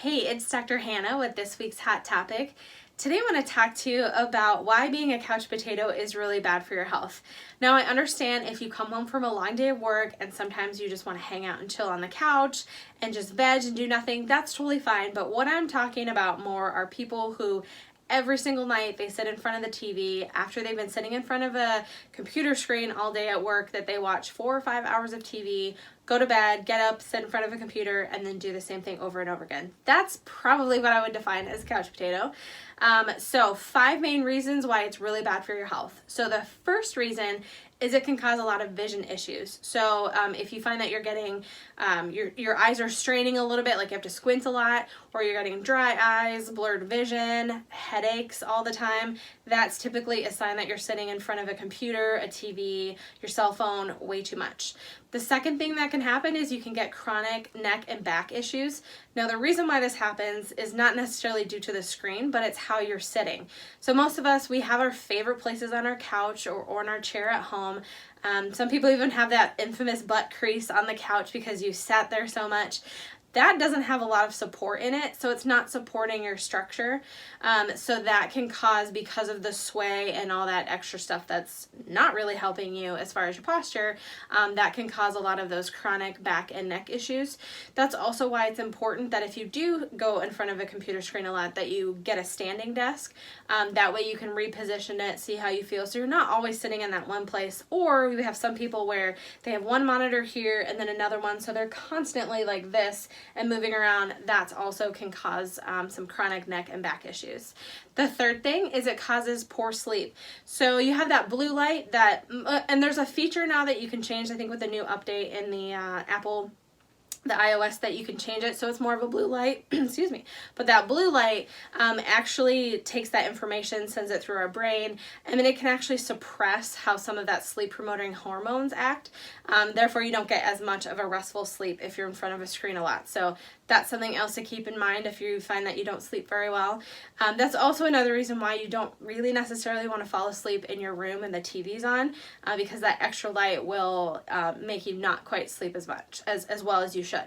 Hey, it's Dr. Hannah with this week's Hot Topic. Today I want to talk to you about why being a couch potato is really bad for your health. Now I understand if you come home from a long day of work and sometimes you just want to hang out and chill on the couch and just veg and do nothing, that's totally fine. But what I'm talking about more are people who every single night they sit in front of the TV after they've been sitting in front of a computer screen all day at work, that they watch 4 or 5 hours of TV, go to bed, get up, sit in front of a computer, and then do the same thing over and over again. That's probably what I would define as a couch potato. So 5 main reasons why it's really bad for your health. So the first reason is it can cause a lot of vision issues. So if you find that you're getting, your eyes are straining a little bit, like you have to squint a lot, or you're getting dry eyes, blurred vision, headaches all the time, that's typically a sign that you're sitting in front of a computer, a TV, your cell phone way too much. The second thing that can happen is you can get chronic neck and back issues. Now the reason why this happens is not necessarily due to the screen, but it's how you're sitting. So most of us, we have our favorite places on our couch or on our chair at home. Some people even have that infamous butt crease on the couch because you sat there so much. That doesn't have a lot of support in it, so it's not supporting your structure. So that can cause, because of the sway and all that extra stuff that's not really helping you as far as your posture, that can cause a lot of those chronic back and neck issues. That's also why it's important that if you do go in front of a computer screen a lot, that you get a standing desk. That way you can reposition it, see how you feel, so you're not always sitting in that one place. Or we have some people where they have one monitor here and then another one, so they're constantly like this and moving around. That also can cause some chronic neck and back issues. The third thing is it causes poor sleep. So you have that blue light that, and there's a feature now that you can change, I think with the new update in the the iOS, that you can change it so it's more of a blue light, excuse me, but that blue light actually takes that information, sends it through our brain, and then it can actually suppress how some of that sleep promoting hormones act. Therefore you don't get as much of a restful sleep if you're in front of a screen a lot. So that's something else to keep in mind if you find that you don't sleep very well. That's also another reason why you don't really necessarily want to fall asleep in your room and the TV's on, because that extra light will make you not quite sleep as much, as well as you should.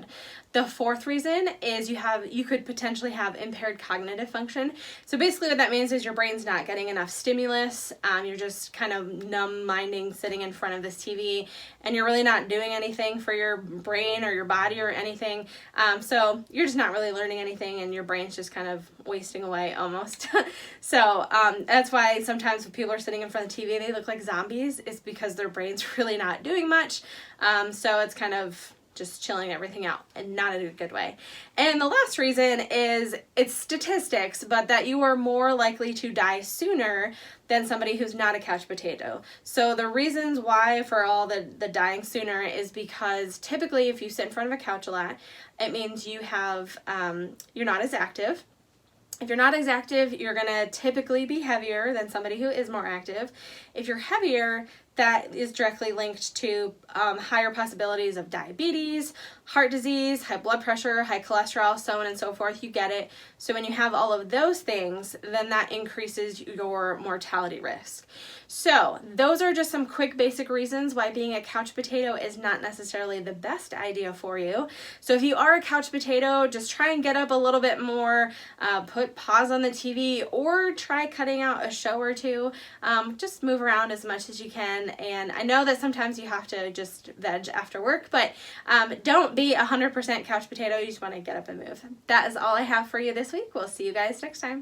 The fourth reason is you could potentially have impaired cognitive function. So basically what that means is your brain's not getting enough stimulus. You're just kind of numb-minding sitting in front of this TV, and you're really not doing anything for your brain or your body or anything. So you're just not really learning anything, and your brain's just kind of wasting away almost. So that's why sometimes when people are sitting in front of the TV, they look like zombies. It's because their brain's really not doing much. So it's kind of just chilling everything out, and not in a good way. And the last reason is, it's statistics, but that you are more likely to die sooner than somebody who's not a couch potato. So the reasons why for all the dying sooner is because typically if you sit in front of a couch a lot, it means you have, you're not as active. If you're not as active, you're gonna typically be heavier than somebody who is more active. If you're heavier, that is directly linked to higher possibilities of diabetes, heart disease, high blood pressure, high cholesterol, so on and so forth. You get it. So when you have all of those things, then that increases your mortality risk. So those are just some quick basic reasons why being a couch potato is not necessarily the best idea for you. So if you are a couch potato, just try and get up a little bit more, put pause on the TV, or try cutting out a show or two. Just move around as much as you can. And I know that sometimes you have to just veg after work, but don't be 100% couch potato. You just want to get up and move. That is all I have for you this week. We'll see you guys next time.